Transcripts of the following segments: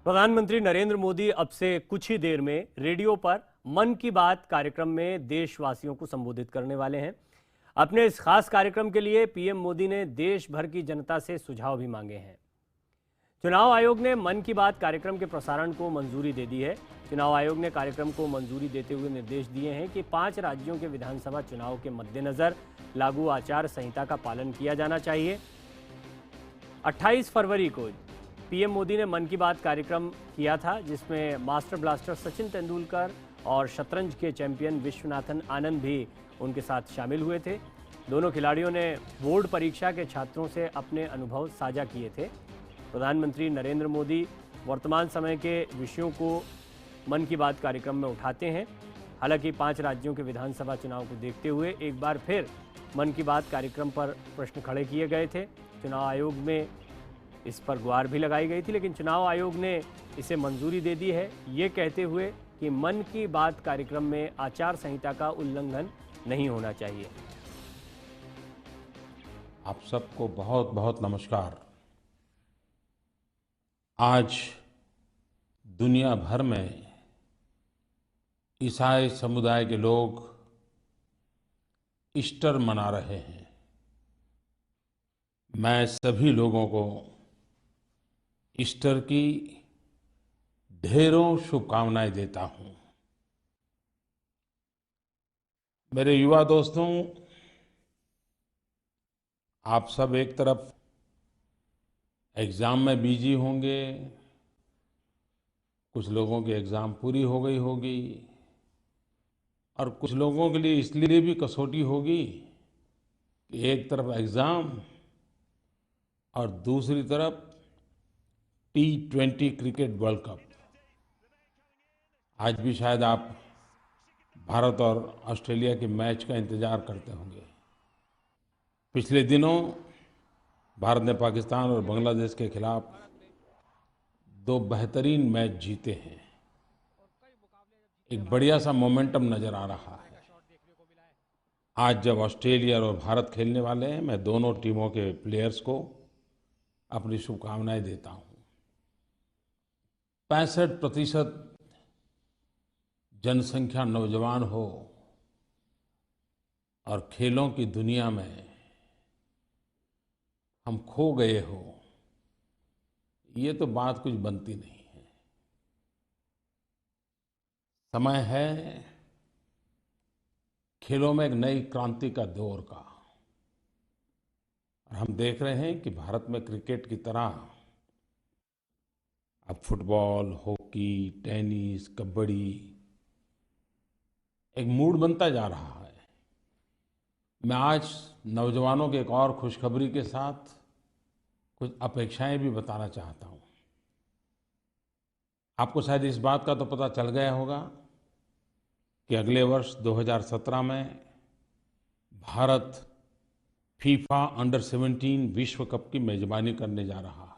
प्रधानमंत्री नरेंद्र मोदी अब से कुछ ही देर में रेडियो पर मन की बात कार्यक्रम में देशवासियों को संबोधित करने वाले हैं। अपने इस खास कार्यक्रम के लिए पीएम मोदी ने देश भर की जनता से सुझाव भी मांगे हैं। चुनाव आयोग ने मन की बात कार्यक्रम के प्रसारण को मंजूरी दे दी है। चुनाव आयोग ने कार्यक्रम को मंजूरी देते हुए निर्देश दिए हैं कि 5 राज्यों के विधानसभा चुनाव के मद्देनजर लागू आचार संहिता का पालन किया जाना चाहिए। 28 फरवरी को पीएम मोदी ने मन की बात कार्यक्रम किया था, जिसमें मास्टर ब्लास्टर सचिन तेंदुलकर और शतरंज के चैंपियन विश्वनाथन आनंद भी उनके साथ शामिल हुए थे। दोनों खिलाड़ियों ने बोर्ड परीक्षा के छात्रों से अपने अनुभव साझा किए थे। प्रधानमंत्री नरेंद्र मोदी वर्तमान समय के विषयों को मन की बात कार्यक्रम में उठाते हैं। हालांकि 5 राज्यों के विधानसभा चुनाव को देखते हुए एक बार फिर मन की बात कार्यक्रम पर प्रश्न खड़े किए गए थे। चुनाव आयोग में इस पर गुहार भी लगाई गई थी, लेकिन चुनाव आयोग ने इसे मंजूरी दे दी है, ये कहते हुए कि मन की बात कार्यक्रम में आचार संहिता का उल्लंघन नहीं होना चाहिए। आप सबको बहुत बहुत नमस्कार। आज दुनिया भर में ईसाई समुदाय के लोग ईस्टर मना रहे हैं। मैं सभी लोगों को ईस्टर की ढेरों शुभकामनाएं देता हूं। मेरे युवा दोस्तों, आप सब एक तरफ एग्जाम में बिजी होंगे, कुछ लोगों की एग्जाम पूरी हो गई होगी और कुछ लोगों के लिए इसलिए भी कसौटी होगी कि एक तरफ एग्जाम और दूसरी तरफ T20 क्रिकेट वर्ल्ड कप। आज भी शायद आप भारत और ऑस्ट्रेलिया के मैच का इंतजार करते होंगे। पिछले दिनों भारत ने पाकिस्तान और बांग्लादेश के खिलाफ 2 बेहतरीन मैच जीते हैं। एक बढ़िया सा मोमेंटम नजर आ रहा है। आज जब ऑस्ट्रेलिया और भारत खेलने वाले हैं, मैं दोनों टीमों के प्लेयर्स को अपनी शुभकामनाएं देता हूं। 65% जनसंख्या नौजवान हो और खेलों की दुनिया में हम खो गए हो, ये तो बात कुछ बनती नहीं है। समय है खेलों में एक नई क्रांति का दौर का। और हम देख रहे हैं कि भारत में क्रिकेट की तरह अब फुटबॉल, हॉकी, टेनिस, कबड्डी एक मूड बनता जा रहा है। मैं आज नौजवानों की एक और खुशखबरी के साथ कुछ अपेक्षाएं भी बताना चाहता हूं। आपको शायद इस बात का तो पता चल गया होगा कि अगले वर्ष 2017 में भारत फीफा अंडर 17 विश्व कप की मेजबानी करने जा रहा है।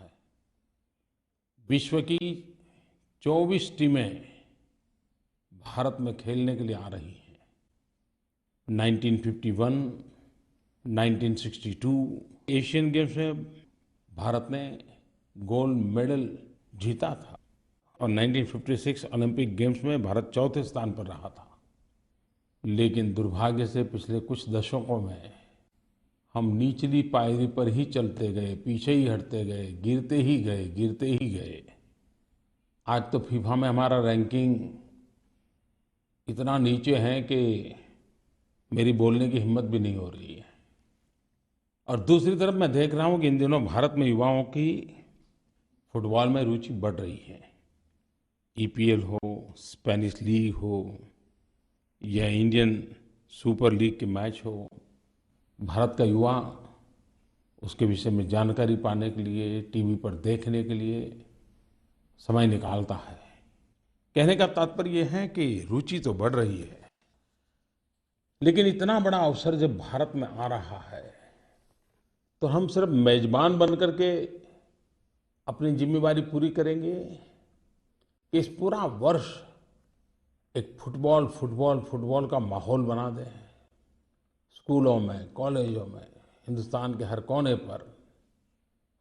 विश्व की 24 टीमें भारत में खेलने के लिए आ रही हैं। 1951, 1962 एशियन गेम्स में भारत ने गोल्ड मेडल जीता था और 1956 ओलंपिक गेम्स में भारत चौथे स्थान पर रहा था। लेकिन दुर्भाग्य से पिछले कुछ दशकों में हम निचली पायरी पर ही चलते गए, पीछे ही हटते गए, गिरते ही गए, गिरते ही गए। आज तो फीफा में हमारा रैंकिंग इतना नीचे है कि मेरी बोलने की हिम्मत भी नहीं हो रही है। और दूसरी तरफ मैं देख रहा हूं कि इन दिनों भारत में युवाओं की फुटबॉल में रुचि बढ़ रही है। ईपीएल हो, स्पेनिश लीग हो या इंडियन सुपर लीग के मैच हो, भारत का युवा उसके विषय में जानकारी पाने के लिए, टीवी पर देखने के लिए समय निकालता है। कहने का तात्पर्य यह है कि रुचि तो बढ़ रही है, लेकिन इतना बड़ा अवसर जब भारत में आ रहा है तो हम सिर्फ मेजबान बन करके अपनी जिम्मेवारी पूरी करेंगे। इस पूरा वर्ष एक फुटबॉल फुटबॉल फुटबॉल का माहौल बना दें। स्कूलों में, कॉलेजों में, हिंदुस्तान के हर कोने पर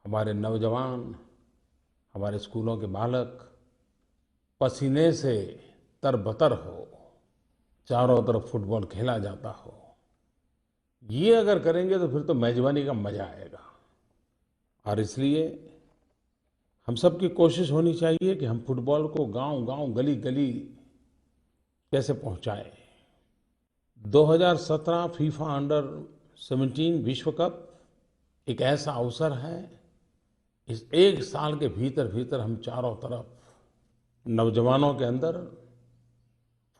हमारे नौजवान, हमारे स्कूलों के बालक पसीने से तरबतर हो, चारों तरफ फुटबॉल खेला जाता हो, ये अगर करेंगे तो फिर तो मेजबानी का मजा आएगा। और इसलिए हम सब की कोशिश होनी चाहिए कि हम फुटबॉल को गांव-गांव, गली-गली कैसे पहुंचाएं। 2017 फीफा अंडर 17 विश्व कप एक ऐसा अवसर है, इस एक साल के भीतर भीतर हम चारों तरफ नौजवानों के अंदर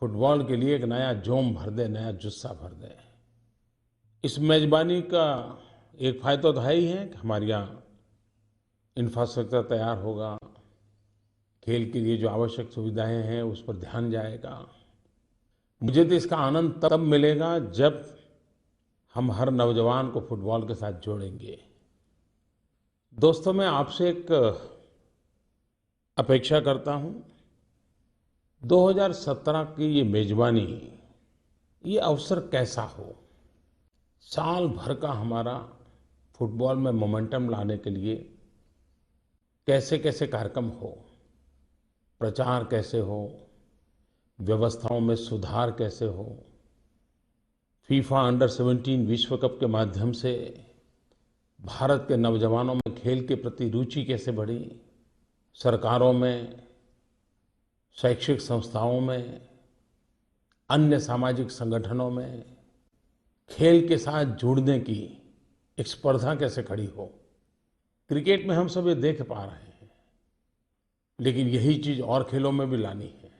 फुटबॉल के लिए एक नया जोम भर दें, नया जुस्सा भर दें। इस मेजबानी का एक फायदा तो है ही है कि हमारे यहाँ इंफ्रास्ट्रक्चर तैयार होगा, खेल के लिए जो आवश्यक सुविधाएं हैं उस पर ध्यान जाएगा। मुझे तो इसका आनंद तब मिलेगा जब हम हर नौजवान को फुटबॉल के साथ जोड़ेंगे। दोस्तों, मैं आपसे एक अपेक्षा करता हूं, 2017 की ये मेजबानी, ये अवसर कैसा हो। साल भर का हमारा फुटबॉल में मोमेंटम लाने के लिए कैसे कैसे कार्यक्रम हो, प्रचार कैसे हो, व्यवस्थाओं में सुधार कैसे हो, फीफा अंडर 17 विश्व कप के माध्यम से भारत के नौजवानों में खेल के प्रति रुचि कैसे बढ़ी, सरकारों में, शैक्षिक संस्थाओं में, अन्य सामाजिक संगठनों में खेल के साथ जुड़ने की एक स्पर्धा कैसे खड़ी हो। क्रिकेट में हम सब ये देख पा रहे हैं, लेकिन यही चीज और खेलों में भी लानी है।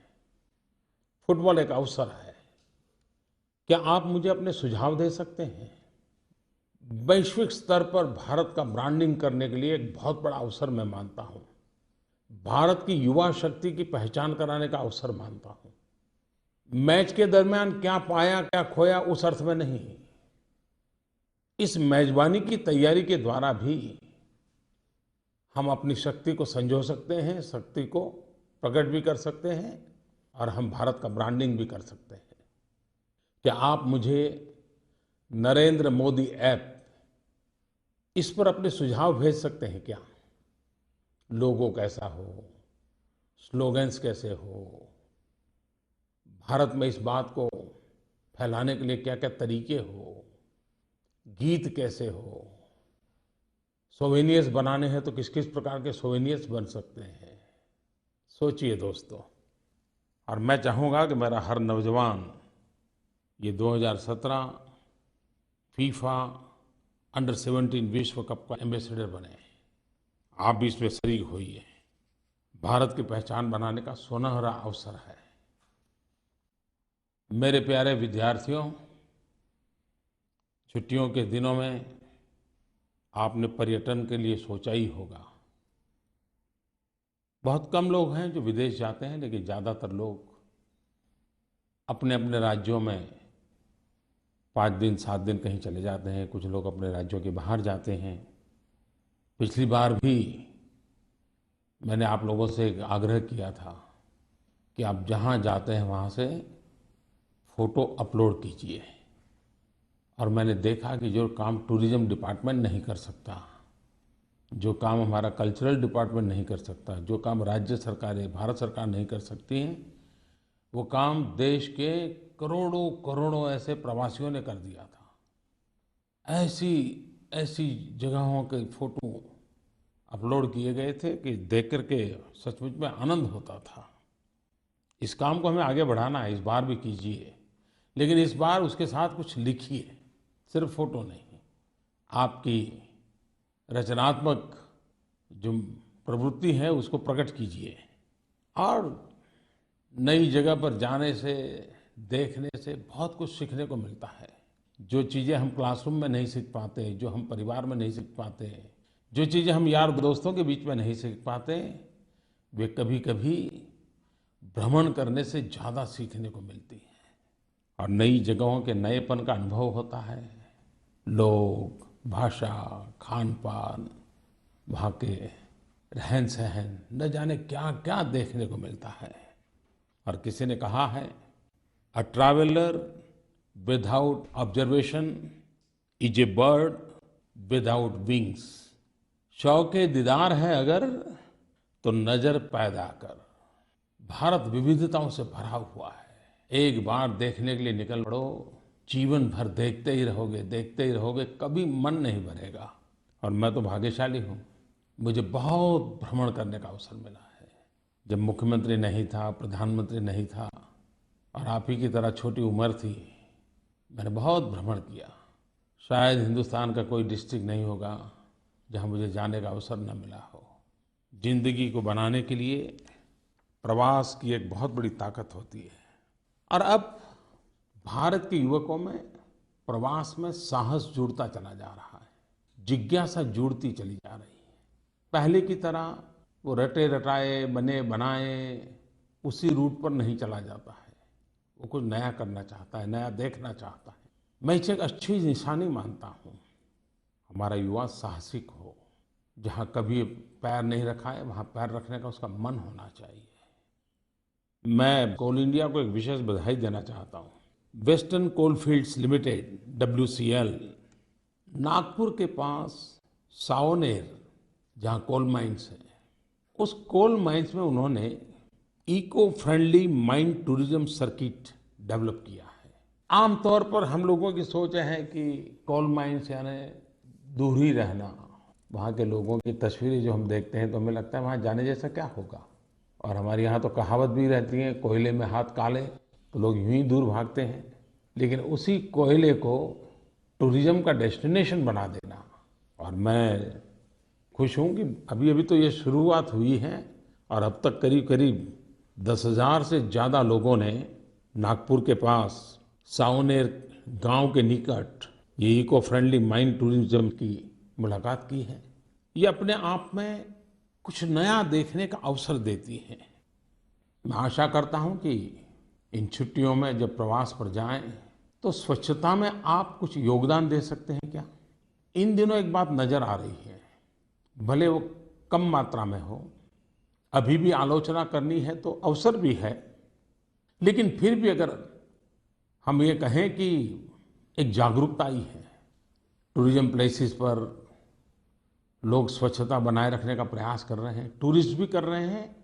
फुटबॉल एक अवसर है। क्या आप मुझे अपने सुझाव दे सकते हैं? वैश्विक स्तर पर भारत का ब्रांडिंग करने के लिए एक बहुत बड़ा अवसर मैं मानता हूं। भारत की युवा शक्ति की पहचान कराने का अवसर मानता हूं। मैच के दरमियान क्या पाया क्या खोया उस अर्थ में नहीं, इस मेजबानी की तैयारी के द्वारा भी हम अपनी शक्ति को संजो सकते हैं, शक्ति को प्रकट भी कर सकते हैं और हम भारत का ब्रांडिंग भी कर सकते हैं। क्या आप मुझे नरेंद्र मोदी ऐप इस पर अपने सुझाव भेज सकते हैं क्या? लोगो कैसा हो, स्लोगन्स कैसे हो, भारत में इस बात को फैलाने के लिए क्या क्या तरीके हो, गीत कैसे हो, सोवेनियर्स बनाने हैं तो किस किस प्रकार के सोवेनियर्स बन सकते हैं। सोचिए दोस्तों, और मैं चाहूँगा कि मेरा हर नौजवान ये 2017 फीफा अंडर 17 विश्व कप का एम्बेसडर बने। आप भी इसमें शरीक होइए। भारत की पहचान बनाने का सुनहरा अवसर है। मेरे प्यारे विद्यार्थियों, छुट्टियों के दिनों में आपने पर्यटन के लिए सोचा ही होगा। बहुत कम लोग हैं जो विदेश जाते हैं, लेकिन ज़्यादातर लोग अपने अपने राज्यों में 5 दिन 7 दिन कहीं चले जाते हैं। कुछ लोग अपने राज्यों के बाहर जाते हैं। पिछली बार भी मैंने आप लोगों से एक आग्रह किया था कि आप जहाँ जाते हैं वहाँ से फोटो अपलोड कीजिए। और मैंने देखा कि जो काम टूरिज्म डिपार्टमेंट नहीं कर सकता, जो काम हमारा कल्चरल डिपार्टमेंट नहीं कर सकता, जो काम राज्य सरकारें, भारत सरकार नहीं कर सकती हैं, वो काम देश के करोड़ों करोड़ों ऐसे प्रवासियों ने कर दिया था। ऐसी ऐसी जगहों के फोटो अपलोड किए गए थे कि देख करके सचमुच में आनंद होता था। इस काम को हमें आगे बढ़ाना है, इस बार भी कीजिए, लेकिन इस बार उसके साथ कुछ लिखिए, सिर्फ फोटो नहीं। आपकी रचनात्मक जो प्रवृत्ति है उसको प्रकट कीजिए। और नई जगह पर जाने से, देखने से बहुत कुछ सीखने को मिलता है। जो चीज़ें हम क्लासरूम में नहीं सीख पाते, जो हम परिवार में नहीं सीख पाते, जो चीज़ें हम यार दोस्तों के बीच में नहीं सीख पाते, वे कभी कभी भ्रमण करने से ज़्यादा सीखने को मिलती हैं। और नई जगहों के नएपन का अनुभव होता है। लोग, भाषा, खान पान, वहाँ के रहन सहन, न जाने क्या क्या देखने को मिलता है। और किसी ने कहा है, a traveller without observation is a bird without wings. शौक दीदार है अगर तो नजर पैदा कर। भारत विविधताओं से भरा हुआ है। एक बार देखने के लिए निकल पड़ो, जीवन भर देखते ही रहोगे, कभी मन नहीं भरेगा। और मैं तो भाग्यशाली हूँ, मुझे बहुत भ्रमण करने का अवसर मिला है। जब मुख्यमंत्री नहीं था, प्रधानमंत्री नहीं था और आप ही की तरह छोटी उम्र थी, मैंने बहुत भ्रमण किया। शायद हिंदुस्तान का कोई डिस्ट्रिक्ट नहीं होगा जहाँ मुझे जाने का अवसर न मिला हो। जिंदगी को बनाने के लिए प्रवास की एक बहुत बड़ी ताकत होती है। और अब भारत के युवकों में प्रवास में साहस जुड़ता चला जा रहा है, जिज्ञासा जुड़ती चली जा रही है। पहले की तरह वो रटे रटाए बने बनाए उसी रूट पर नहीं चला जाता है। वो कुछ नया करना चाहता है, नया देखना चाहता है। मैं इसे एक अच्छी निशानी मानता हूँ। हमारा युवा साहसिक हो, जहाँ कभी पैर नहीं रखा है वहाँ पैर रखने का उसका मन होना चाहिए। मैं कोल इंडिया को एक विशेष बधाई देना चाहता हूँ। Western coalfields limited WCL, Nagpur के पास सावनेर जहाँ कोल माइंस है, उस कोल माइंस में उन्होंने eco friendly mine tourism circuit develop किया है। आमतौर पर हम लोगों की सोच है कि कोल माइंस यानी दूर ही रहना। वहाँ के लोगों की तस्वीरें जो हम देखते हैं तो हमें लगता है वहाँ जाने जैसा क्या होगा। और हमारे यहाँ तो कहावत भी रहती है, कोयले में हाथ काले, तो लोग यूं ही दूर भागते हैं। लेकिन उसी कोयले को टूरिज्म का डेस्टिनेशन बना देना। और मैं खुश हूँ कि अभी अभी तो ये शुरुआत हुई है और अब तक करीब करीब 10,000 से ज़्यादा लोगों ने नागपुर के पास सावनेर गांव के निकट ये इको फ्रेंडली माइन टूरिज्म की मुलाकात की है। ये अपने आप में कुछ नया देखने का अवसर देती है। मैं आशा करता हूं कि इन छुट्टियों में जब प्रवास पर जाएं तो स्वच्छता में आप कुछ योगदान दे सकते हैं क्या? इन दिनों एक बात नजर आ रही है, भले वो कम मात्रा में हो, अभी भी आलोचना करनी है तो अवसर भी है, लेकिन फिर भी अगर हम ये कहें कि एक जागरूकता आई है, टूरिज्म प्लेसेस पर लोग स्वच्छता बनाए रखने का प्रयास कर रहे हैं, टूरिस्ट भी कर रहे हैं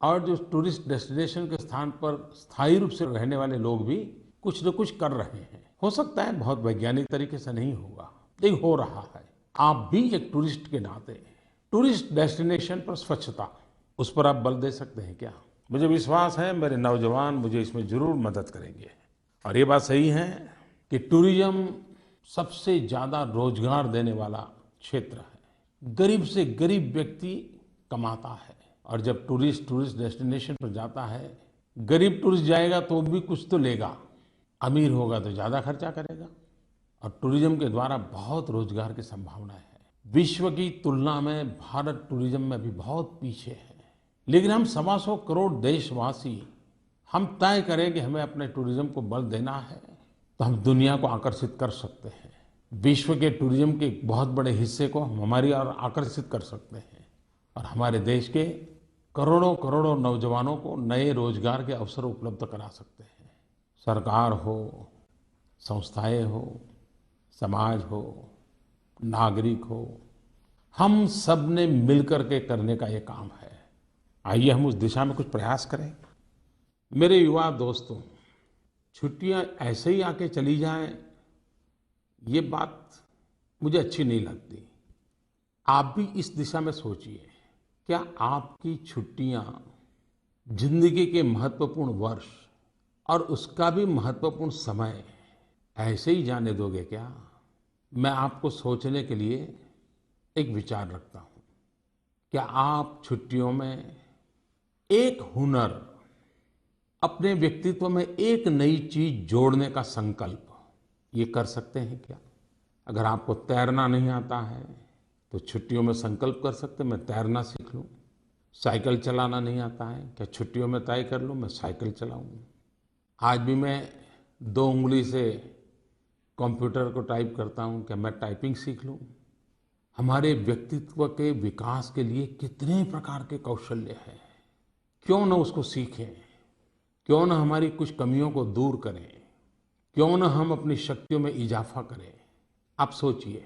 और जो टूरिस्ट डेस्टिनेशन के स्थान पर स्थायी रूप से रहने वाले लोग भी कुछ न कुछ कर रहे हैं। हो सकता है बहुत वैज्ञानिक तरीके से नहीं होगा, लेकिन हो रहा है। आप भी एक टूरिस्ट के नाते टूरिस्ट डेस्टिनेशन पर स्वच्छता, उस पर आप बल दे सकते हैं क्या? मुझे विश्वास है मेरे नौजवान मुझे इसमें जरूर मदद करेंगे। और ये बात सही है कि टूरिज्म सबसे ज्यादा रोजगार देने वाला क्षेत्र है। गरीब से गरीब व्यक्ति कमाता है और जब टूरिस्ट डेस्टिनेशन पर जाता है, गरीब टूरिस्ट जाएगा तो भी कुछ तो लेगा, अमीर होगा तो ज्यादा खर्चा करेगा। और टूरिज्म के द्वारा बहुत रोजगार की संभावना है। विश्व की तुलना में भारत टूरिज्म में भी बहुत पीछे है, लेकिन हम 125 करोड़ देशवासी हम तय करें कि हमें अपने टूरिज्म को बल देना है तो हम दुनिया को आकर्षित कर सकते हैं। विश्व के टूरिज्म के बहुत बड़े हिस्से को हम हमारी ओर आकर्षित कर सकते हैं और हमारे देश के करोड़ों करोड़ों नौजवानों को नए रोजगार के अवसर उपलब्ध करा सकते हैं। सरकार हो, संस्थाएं हो, समाज हो, नागरिक हो, हम सब ने मिलकर के करने का ये काम है। आइए हम उस दिशा में कुछ प्रयास करें। मेरे युवा दोस्तों, छुट्टियां ऐसे ही आके चली जाएं, ये बात मुझे अच्छी नहीं लगती। आप भी इस दिशा में सोचिए, क्या आपकी छुट्टियां जिंदगी के महत्वपूर्ण वर्ष और उसका भी महत्वपूर्ण समय ऐसे ही जाने दोगे क्या? मैं आपको सोचने के लिए एक विचार रखता हूं। क्या आप छुट्टियों में एक हुनर, अपने व्यक्तित्व में एक नई चीज जोड़ने का संकल्प ये कर सकते हैं क्या? अगर आपको तैरना नहीं आता है तो छुट्टियों में संकल्प कर सकते हैं मैं तैरना सीख लूं। साइकिल चलाना नहीं आता है, क्या छुट्टियों में तय कर लूं मैं साइकिल चलाऊं। आज भी मैं 2 उंगली से कंप्यूटर को टाइप करता हूं, क्या मैं टाइपिंग सीख लूं। हमारे व्यक्तित्व के विकास के लिए कितने प्रकार के कौशल्य हैं, क्यों न उसको सीखें, क्यों न हमारी कुछ कमियों को दूर करें, क्यों न हम अपनी शक्तियों में इजाफा करें। आप सोचिए।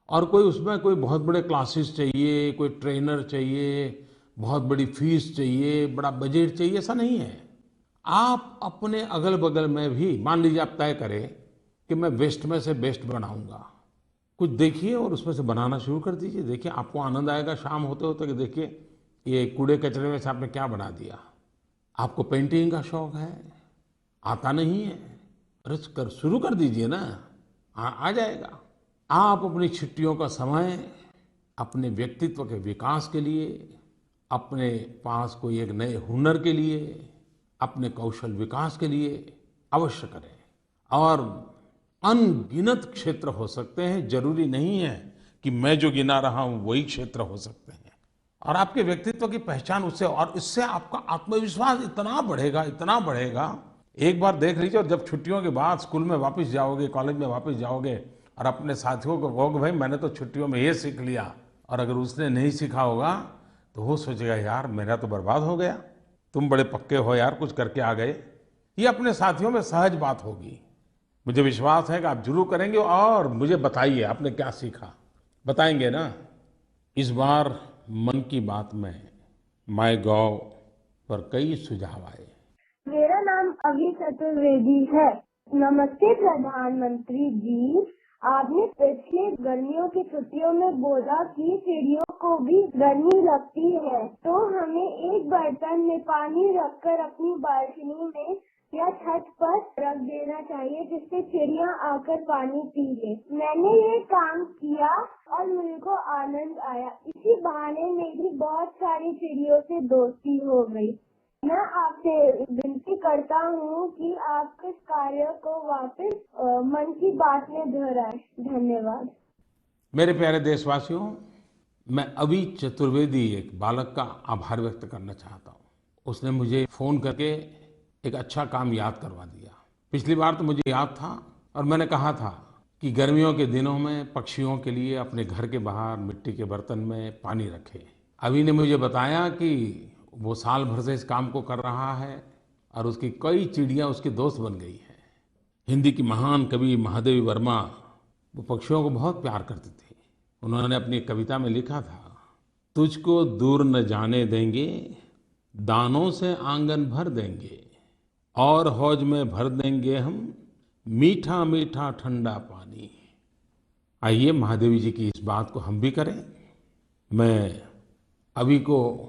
और कोई उसमें कोई बहुत बड़े क्लासेस चाहिए, कोई ट्रेनर चाहिए, बहुत बड़ी फीस चाहिए, बड़ा बजट चाहिए, ऐसा नहीं है। आप अपने अगल-बगल में भी मान लीजिए आप तय करें कि मैं वेस्ट में से बेस्ट बनाऊँगा। कुछ देखिए और उसमें से बनाना शुरू कर दीजिए। देखिए आपको आनंद आएगा शाम होते-होते कि देखिए ये कूड़े-कचरे में से आपने क्या बना दिया। आपको पेंटिंग का शौक है, आता नहीं है, अरे कर शुरू कर दीजिए ना, आ जाएगा। आप अपनी छुट्टियों का समय अपने व्यक्तित्व के विकास के लिए, अपने पास कोई एक नए हुनर के लिए, अपने कौशल विकास के लिए अवश्य करें। और अनगिनत क्षेत्र हो सकते हैं, जरूरी नहीं है कि मैं जो गिना रहा हूं वही क्षेत्र हो सकते हैं। और आपके व्यक्तित्व की पहचान उससे, और इससे आपका आत्मविश्वास इतना बढ़ेगा। एक बार देख लीजिए, और जब छुट्टियों के बाद स्कूल में वापस जाओगे, कॉलेज में वापस जाओगे और अपने साथियों को कहोगे भाई मैंने तो छुट्टियों में ये सीख लिया, और अगर उसने नहीं सीखा होगा तो वो सोचेगा यार मेरा तो बर्बाद हो गया, तुम बड़े पक्के हो यार, कुछ करके आ गए। ये अपने साथियों में सहज बात होगी। मुझे विश्वास है कि आप जरूर करेंगे। और मुझे बताइए आपने क्या सीखा, बताएंगे ना। इस बार मन की बात में माय गॉव पर कई सुझाव आए। मेरा नाम अभी चतुर्वेदी है। नमस्ते प्रधानमंत्री जी, आपने पिछले गर्मियों की छुट्टियों में बोला कि चिड़ियों को भी गर्मी लगती है, तो हमें एक बर्तन में पानी रखकर अपनी बालकनी में या छत पर रख देना चाहिए, जिससे चिड़िया आकर पानी पी ले। मैंने ये काम किया और मुझको आनंद आया। इसी बहाने मेरी बहुत सारी चिड़ियों से दोस्ती हो गई। मैं आपसे विनती करता हूँ कि आप इस कार्य को वापस मन की बात में दोहराएं। धन्यवाद। मेरे प्यारे देशवासियों, मैं अभी चतुर्वेदी एक बालक का आभार व्यक्त करना चाहता हूँ। उसने मुझे फोन करके एक अच्छा काम याद करवा दिया। पिछली बार तो मुझे याद था और मैंने कहा था कि गर्मियों के दिनों में पक्षियों के लिए अपने घर के बाहर मिट्टी के बर्तन में पानी रखें। अभी ने मुझे बताया कि वो साल भर से इस काम को कर रहा है और उसकी कई चिड़ियाँ उसकी दोस्त बन गई हैं। हिंदी की महान कवि महादेवी वर्मा वो पक्षियों को बहुत प्यार करती थी। उन्होंने अपनी एक कविता में लिखा था, तुझको दूर न जाने देंगे, दानों से आंगन भर देंगे, और हौज में भर देंगे हम मीठा मीठा ठंडा पानी। आइए महादेवी जी की इस बात को हम भी करें। मैं अभी को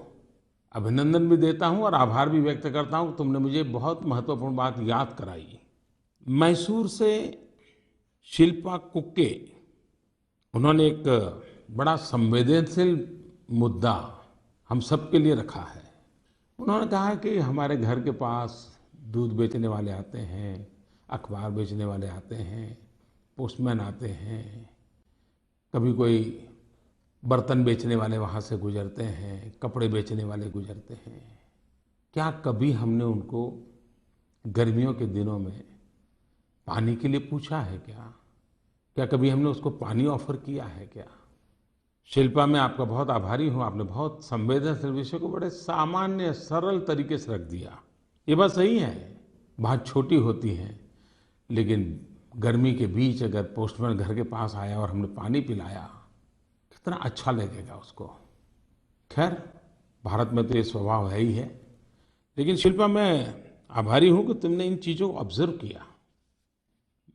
अभिनंदन भी देता हूं और आभार भी व्यक्त करता हूं। तुमने मुझे बहुत महत्वपूर्ण बात याद कराई। मैसूर से शिल्पा कुक्के, उन्होंने एक बड़ा संवेदनशील मुद्दा हम सबके लिए रखा है। उन्होंने कहा कि हमारे घर के पास दूध बेचने वाले आते हैं, अखबार बेचने वाले आते हैं, पोस्टमैन आते हैं, कभी कोई बर्तन बेचने वाले वहाँ से गुजरते हैं, कपड़े बेचने वाले गुजरते हैं। क्या कभी हमने उनको गर्मियों के दिनों में पानी के लिए पूछा है क्या? क्या कभी हमने उसको पानी ऑफर किया है क्या? शिल्पा, मैं आपका बहुत आभारी हूँ। आपने बहुत संवेदनशील विषय को बड़े सामान्य सरल तरीके से रख दिया। ये बात सही है, बात छोटी होती है, लेकिन गर्मी के बीच अगर पोस्टमैन घर के पास आया और हमने पानी पिलाया, कितना अच्छा लगेगा उसको। खैर, भारत में तो ये स्वभाव है ही है। लेकिन शिल्पा, मैं आभारी हूँ कि तुमने इन चीज़ों को ऑब्जर्व किया।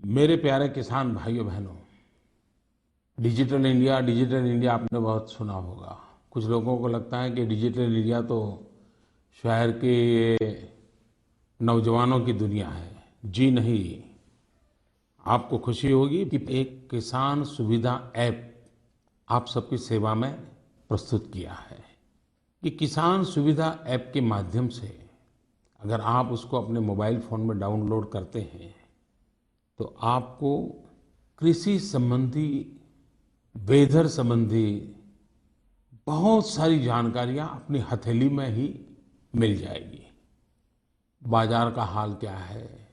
मेरे प्यारे किसान भाइयों बहनों, डिजिटल इंडिया आपने बहुत सुना होगा। कुछ लोगों को लगता है कि डिजिटल इंडिया तो शहर के नौजवानों की दुनिया है। जी नहीं, आपको खुशी होगी कि एक किसान सुविधा ऐप आप सबकी सेवा में प्रस्तुत किया है। कि किसान सुविधा ऐप के माध्यम से अगर आप उसको अपने मोबाइल फ़ोन में डाउनलोड करते हैं तो आपको कृषि संबंधी, वेदर संबंधी बहुत सारी जानकारियां अपनी हथेली में ही मिल जाएगी। बाजार का हाल क्या है,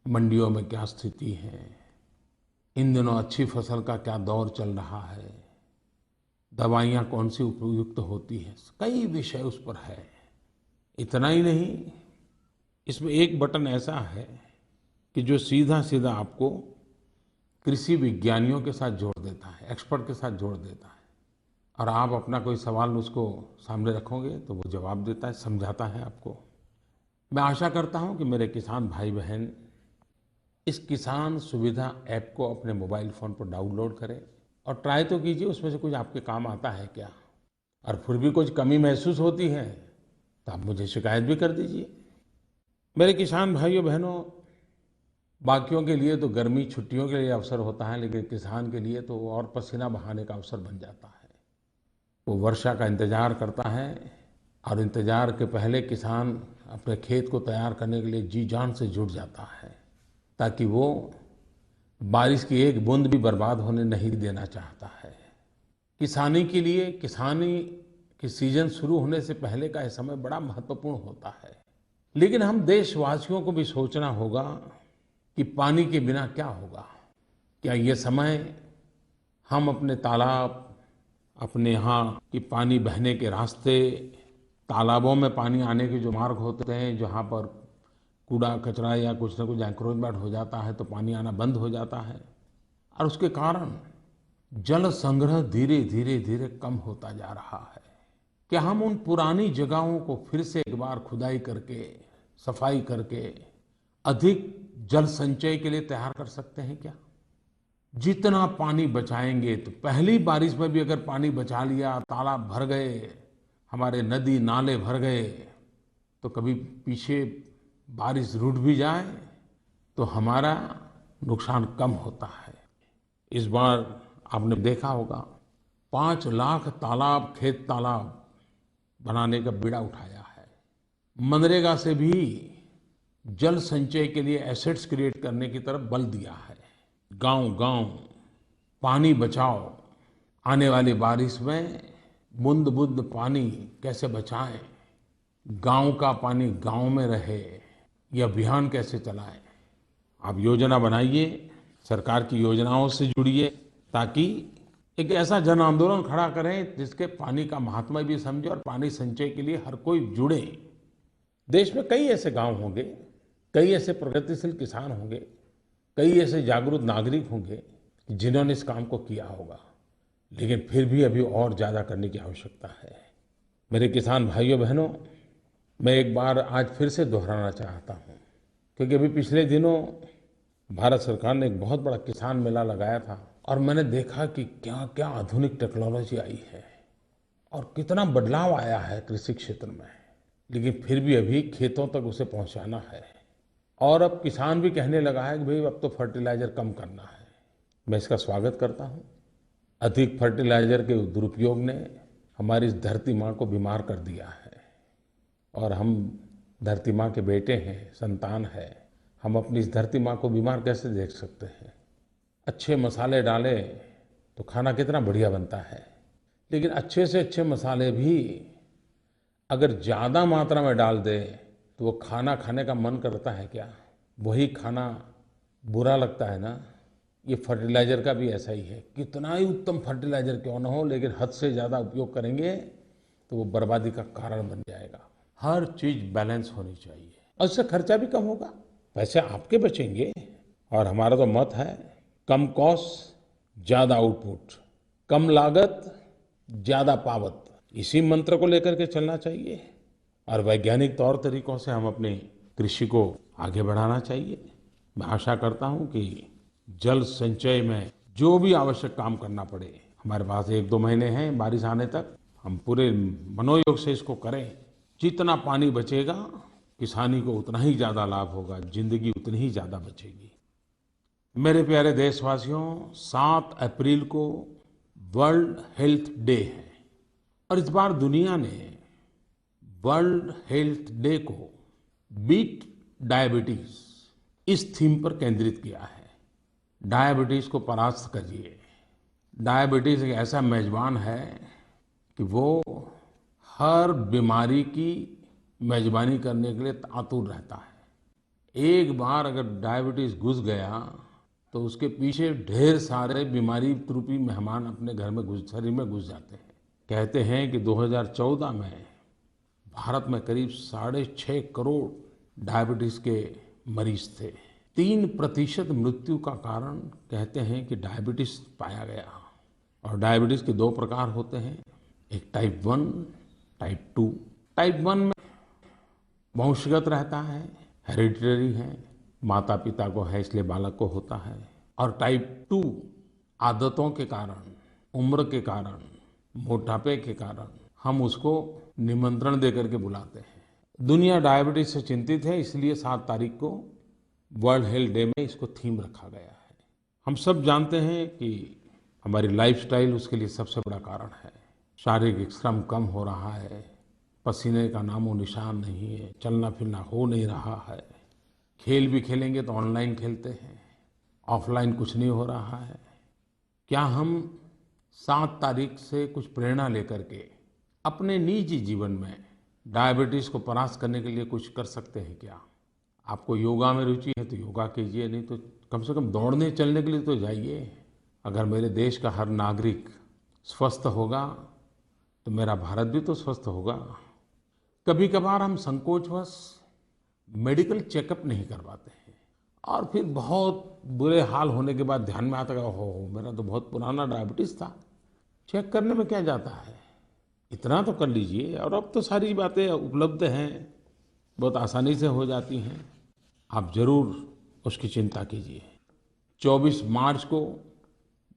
मंडियों में क्या स्थिति है, इन दिनों अच्छी फसल का क्या दौर चल रहा है, दवाइयाँ कौन सी उपयुक्त होती हैं, कई विषय उस पर है। इतना ही नहीं, इसमें एक बटन ऐसा है कि जो सीधा सीधा आपको कृषि विज्ञानियों के साथ जोड़ देता है, एक्सपर्ट के साथ जोड़ देता है। और आप अपना कोई सवाल उसको सामने रखोगे तो वो जवाब देता है, समझाता है आपको। मैं आशा करता हूँ कि मेरे किसान भाई बहन इस किसान सुविधा ऐप को अपने मोबाइल फ़ोन पर डाउनलोड करें और ट्राई तो कीजिए, उसमें से कुछ आपके काम आता है क्या। और फिर भी कुछ कमी महसूस होती है तो आप मुझे शिकायत भी कर दीजिए। मेरे किसान भाइयों बहनों, बाकियों के लिए तो गर्मी छुट्टियों के लिए अवसर होता है, लेकिन किसान के लिए तो और पसीना बहाने का अवसर बन जाता है। वो वर्षा का इंतज़ार करता है और इंतज़ार के पहले किसान अपने खेत को तैयार करने के लिए जी जान से जुट जाता है, ताकि वो बारिश की एक बूंद भी बर्बाद होने नहीं देना चाहता है। किसानी के लिए, किसानी की सीजन शुरू होने से पहले का यह समय बड़ा महत्वपूर्ण होता है। लेकिन हम देशवासियों को भी सोचना होगा कि पानी के बिना क्या होगा। क्या ये समय हम अपने तालाब, अपने यहाँ की पानी बहने के रास्ते, तालाबों में पानी आने के जो मार्ग होते हैं, जहाँ पर कूड़ा कचरा या कुछ न कुछ एंक्रोचमेंट हो जाता है तो पानी आना बंद हो जाता है और उसके कारण जल संग्रह धीरे धीरे धीरे कम होता जा रहा है। क्या हम उन पुरानी जगहों को फिर से एक बार खुदाई करके, सफाई करके अधिक जल संचय के लिए तैयार कर सकते हैं क्या? जितना पानी बचाएंगे, तो पहली बारिश में भी अगर पानी बचा लिया, तालाब भर गए, हमारे नदी नाले भर गए, तो कभी पीछे बारिश रुक भी जाए तो हमारा नुकसान कम होता है। इस बार आपने देखा होगा 5 लाख तालाब, खेत तालाब बनाने का बीड़ा उठाया है। मनरेगा से भी जल संचय के लिए एसेट्स क्रिएट करने की तरफ बल दिया है। गांव-गांव पानी बचाओ, आने वाली बारिश में बूंद बूंद पानी कैसे बचाएं, गांव का पानी गांव में रहे, ये अभियान कैसे चलाएं। आप योजना बनाइए, सरकार की योजनाओं से जुड़िए, ताकि एक ऐसा जन आंदोलन खड़ा करें जिसके पानी का महात्मा भी समझे और पानी संचय के लिए हर कोई जुड़े। देश में कई ऐसे गांव होंगे, कई ऐसे प्रगतिशील किसान होंगे, कई ऐसे जागरूक नागरिक होंगे जिन्होंने इस काम को किया होगा, लेकिन फिर भी अभी और ज़्यादा करने की आवश्यकता है। मेरे किसान भाइयों बहनों, मैं एक बार आज फिर से दोहराना चाहता हूँ, क्योंकि अभी पिछले दिनों भारत सरकार ने एक बहुत बड़ा किसान मेला लगाया था और मैंने देखा कि क्या क्या आधुनिक टेक्नोलॉजी आई है और कितना बदलाव आया है कृषि क्षेत्र में। लेकिन फिर भी अभी खेतों तक उसे पहुंचाना है और अब किसान भी कहने लगा है कि भाई अब तो फर्टिलाइजर कम करना है। मैं इसका स्वागत करता हूं। अधिक फर्टिलाइजर के दुरुपयोग ने हमारी इस धरती माँ को बीमार कर दिया है और हम धरती माँ के बेटे हैं, संतान है। हम अपनी इस धरती माँ को बीमार कैसे देख सकते हैं। अच्छे मसाले डालें तो खाना कितना बढ़िया बनता है, लेकिन अच्छे से अच्छे मसाले भी अगर ज़्यादा मात्रा में डाल दें तो वो खाना खाने का मन करता है क्या? वही खाना बुरा लगता है ना। ये फर्टिलाइज़र का भी ऐसा ही है। कितना ही उत्तम फर्टिलाइज़र क्यों न हो, लेकिन हद से ज़्यादा उपयोग करेंगे तो वो बर्बादी का कारण बन जाएगा। हर चीज़ बैलेंस होनी चाहिए और इससे खर्चा भी कम होगा, पैसे आपके बचेंगे। और हमारा तो मत है कम कॉस्ट ज़्यादा आउटपुट, कम लागत ज़्यादा पावत। इसी मंत्र को लेकर के चलना चाहिए और वैज्ञानिक तौर तरीकों से हम अपने कृषि को आगे बढ़ाना चाहिए। मैं आशा करता हूँ कि जल संचय में जो भी आवश्यक काम करना पड़े, हमारे पास 1-2 महीने हैं बारिश आने तक, हम पूरे मनोयोग से इसको करें। जितना पानी बचेगा किसानी को उतना ही ज़्यादा लाभ होगा, जिंदगी उतनी ही ज़्यादा बचेगी। मेरे प्यारे देशवासियों, 7 अप्रैल को वर्ल्ड हेल्थ डे है और इस बार दुनिया ने वर्ल्ड हेल्थ डे को बीट डायबिटीज इस थीम पर केंद्रित किया है। डायबिटीज को परास्त करिए। डायबिटीज एक ऐसा मेजबान है कि वो हर बीमारी की मेजबानी करने के लिए आतुर रहता है। एक बार अगर डायबिटीज घुस गया तो उसके पीछे ढेर सारे बीमारी रूपी मेहमान अपने घर में शरीर में घुस जाते हैं। कहते हैं कि 2014 में भारत में करीब 6.5 करोड़ डायबिटीज के मरीज थे। 3% मृत्यु का कारण कहते हैं कि डायबिटीज पाया गया। और डायबिटीज के दो प्रकार होते हैं, एक टाइप 1, टाइप 2। टाइप 1 में वंशगत रहता है, हेरिडिटरी है, माता पिता को है इसलिए बालक को होता है। और टाइप 2 आदतों के कारण, उम्र के कारण, मोटापे के कारण हम उसको निमंत्रण देकर के बुलाते हैं। दुनिया डायबिटीज से चिंतित है, इसलिए 7 तारीख को वर्ल्ड हेल्थ डे में इसको थीम रखा गया है। हम सब जानते हैं कि हमारी लाइफस्टाइल उसके लिए सबसे बड़ा कारण है। शारीरिक श्रम कम हो रहा है, पसीने का नामो निशान नहीं है, चलना फिरना हो नहीं रहा है। खेल भी खेलेंगे तो ऑनलाइन खेलते हैं, ऑफलाइन कुछ नहीं हो रहा है। क्या हम 7 तारीख से कुछ प्रेरणा लेकर के अपने निजी जीवन में डायबिटीज को परास्त करने के लिए कुछ कर सकते हैं क्या? आपको योगा में रुचि है तो योगा कीजिए, नहीं तो कम से कम दौड़ने चलने के लिए तो जाइए। अगर मेरे देश का हर नागरिक स्वस्थ होगा तो मेरा भारत भी तो स्वस्थ होगा। कभी कभार हम संकोचवश मेडिकल चेकअप नहीं करवाते हैं और फिर बहुत बुरे हाल होने के बाद ध्यान में आता है, ओहो मेरा तो बहुत पुराना डायबिटीज था, चेक करने में क्या जाता है, इतना तो कर लीजिए। और अब तो सारी बातें उपलब्ध हैं, बहुत आसानी से हो जाती हैं। आप जरूर उसकी चिंता कीजिए। 24 मार्च को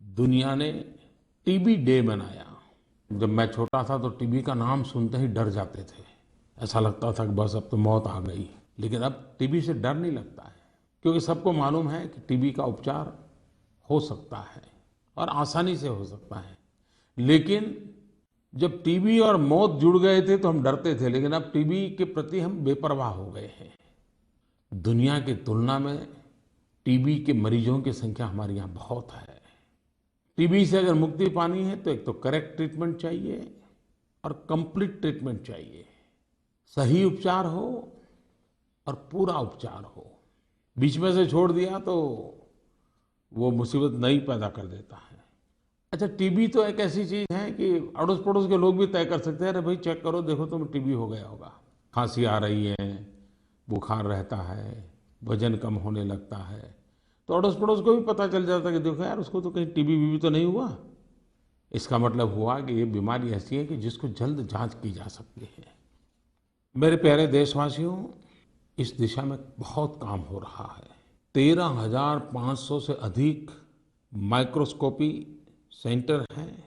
दुनिया ने टीबी डे मनाया। जब मैं छोटा था तो टीबी का नाम सुनते ही डर जाते थे, ऐसा लगता था कि बस अब तो मौत आ गई। लेकिन अब टीबी से डर नहीं लगता है, क्योंकि सबको मालूम है कि टीबी का उपचार हो सकता है और आसानी से हो सकता है। लेकिन जब टीबी और मौत जुड़ गए थे तो हम डरते थे, लेकिन अब टीबी के प्रति हम बेपरवाह हो गए हैं। दुनिया की तुलना में टीबी के मरीजों की संख्या हमारे यहाँ बहुत है। टीबी से अगर मुक्ति पानी है तो एक तो करेक्ट ट्रीटमेंट चाहिए और कंप्लीट ट्रीटमेंट चाहिए। सही उपचार हो और पूरा उपचार हो। बीच में से छोड़ दिया तो वो मुसीबत नई पैदा कर देता है। अच्छा, टीबी तो एक ऐसी चीज है कि अड़ोस पड़ोस के लोग भी तय कर सकते हैं, अरे भाई चेक करो, देखो तुम्हें टीबी हो गया होगा। खांसी आ रही है, बुखार रहता है, वजन कम होने लगता है, तो अड़ोस पड़ोस को भी पता चल जाता है कि देखो यार उसको तो कहीं टीबी बीबी तो नहीं हुआ। इसका मतलब हुआ कि ये बीमारी ऐसी है कि जिसको जल्द जांच की जा सकती है। मेरे प्यारे देशवासियों, इस दिशा में बहुत काम हो रहा है। 13,500 से अधिक माइक्रोस्कोपी सेंटर हैं,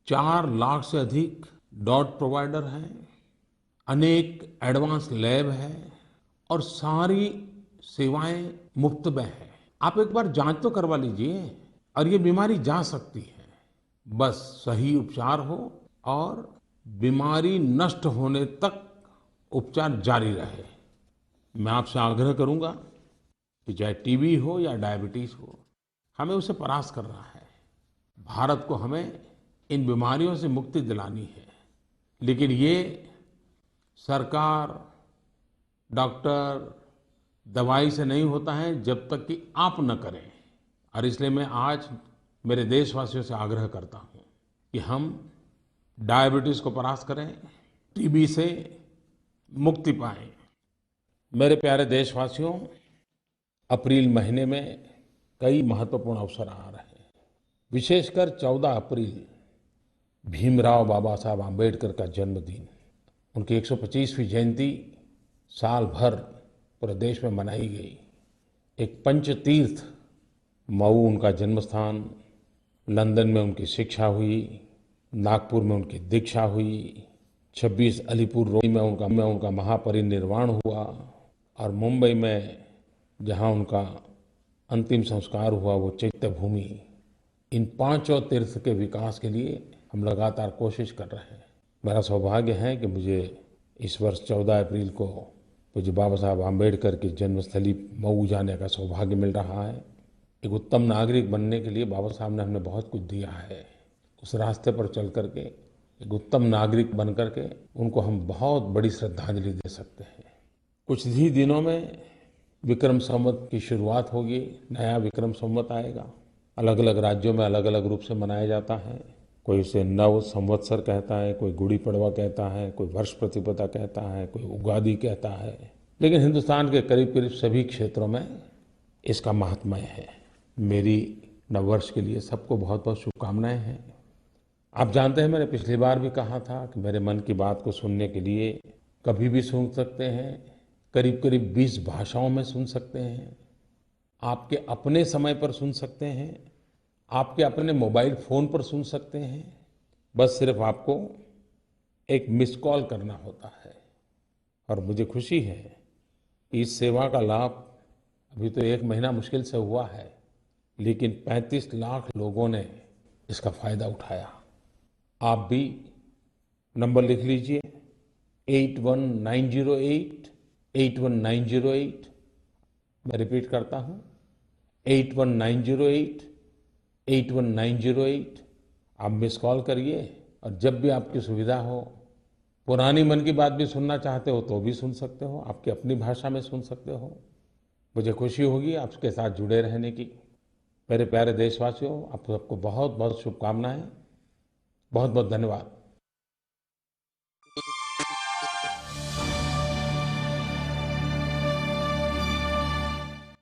4 लाख से अधिक डॉट प्रोवाइडर हैं, अनेक एडवांस लैब हैं और सारी सेवाएं मुफ्त में हैं। आप एक बार जांच तो करवा लीजिए और ये बीमारी जा सकती है, बस सही उपचार हो और बीमारी नष्ट होने तक उपचार जारी रहे। मैं आपसे आग्रह करूंगा कि चाहे टीबी हो या डायबिटीज हो, हमें उसे परास्त करना है। भारत को हमें इन बीमारियों से मुक्ति दिलानी है, लेकिन ये सरकार, डॉक्टर, दवाई से नहीं होता है जब तक कि आप न करें। और इसलिए मैं आज मेरे देशवासियों से आग्रह करता हूं कि हम डायबिटीज को परास्त करें, टीबी से मुक्ति पाएं। मेरे प्यारे देशवासियों, अप्रैल महीने में कई महत्वपूर्ण अवसर आ रहे हैं। विशेषकर 14 अप्रैल भीमराव बाबा साहब आम्बेडकर का जन्मदिन, उनकी 125वीं जयंती साल भर पूरे देश में मनाई गई। एक पंचतीर्थ, मऊ उनका जन्म स्थान, लंदन में उनकी शिक्षा हुई, नागपुर में उनकी दीक्षा हुई, 26 अलीपुर रोड में उनका महापरिनिर्वाण हुआ और मुंबई में जहां उनका अंतिम संस्कार हुआ वो चैत्य भूमि। इन 5 तीर्थ के विकास के लिए हम लगातार कोशिश कर रहे हैं। मेरा सौभाग्य है कि मुझे इस वर्ष 14 अप्रैल को पूज्य बाबा साहब आम्बेडकर की जन्मस्थली मऊ जाने का सौभाग्य मिल रहा है। एक उत्तम नागरिक बनने के लिए बाबा साहब ने हमें बहुत कुछ दिया है। उस रास्ते पर चल करके एक उत्तम नागरिक बन करके उनको हम बहुत बड़ी श्रद्धांजलि दे सकते हैं। कुछ ही दिनों में विक्रम संवत की शुरुआत होगी, नया विक्रम संवत आएगा। अलग अलग राज्यों में अलग अलग रूप से मनाया जाता है। कोई उसे नव संवत्सर कहता है, कोई गुड़ी पड़वा कहता है, कोई वर्ष प्रतिपदा कहता है, कोई उगादि कहता है। लेकिन हिंदुस्तान के करीब करीब सभी क्षेत्रों में इसका महात्म्य है। मेरी नववर्ष के लिए सबको बहुत बहुत शुभकामनाएं हैं। आप जानते हैं मैंने पिछली बार भी कहा था कि मेरे मन की बात को सुनने के लिए कभी भी सुन सकते हैं, करीब करीब 20 भाषाओं में सुन सकते हैं, आपके अपने समय पर सुन सकते हैं, आपके अपने मोबाइल फ़ोन पर सुन सकते हैं। बस सिर्फ आपको एक मिस कॉल करना होता है। और मुझे खुशी है कि इस सेवा का लाभ अभी तो 1 महीना मुश्किल से हुआ है, लेकिन 35 लाख लोगों ने इसका फ़ायदा उठाया। आप भी नंबर लिख लीजिए 81908 81908। मैं रिपीट करता हूँ 81908 81908। आप मिस कॉल करिए और जब भी आपकी सुविधा हो, पुरानी मन की बात भी सुनना चाहते हो तो भी सुन सकते हो, आपकी अपनी भाषा में सुन सकते हो। मुझे खुशी होगी आपके साथ जुड़े रहने की। मेरे प्यारे देशवासियों, आप सबको बहुत बहुत शुभकामनाएं। बहुत बहुत धन्यवाद।